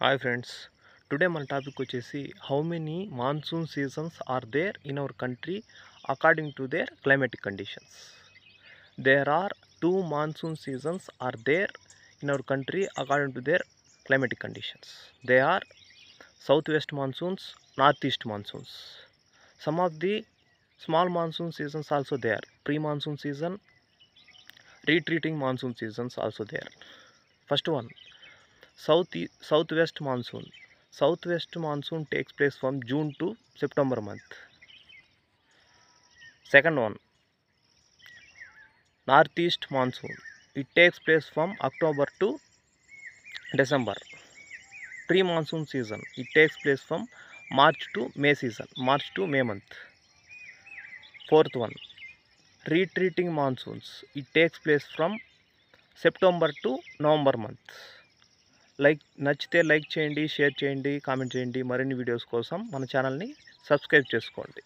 Hi friends, today మన topic వచ్చేసి how many monsoon seasons are there in our country according to their climatic conditions. There are two monsoon seasons are there in our country according to their climatic conditions. They are southwest monsoons, northeast monsoons. Some of the small monsoon seasons also there. Pre-monsoon season, retreating monsoon seasons also there. First one, southwest monsoon. Southwest monsoon takes place from June to September month. Second one, northeast monsoon. It takes place from October to December. Pre-monsoon season. It takes place from March to May season. March to May month. Fourth one, retreating monsoons. It takes place from September to November month. నచ్చితే like చేయండి, share చేయండి, comment చేయండి. మరిన్ని videos కోసం మన ఛానల్ని subscribe చేసుకోండి.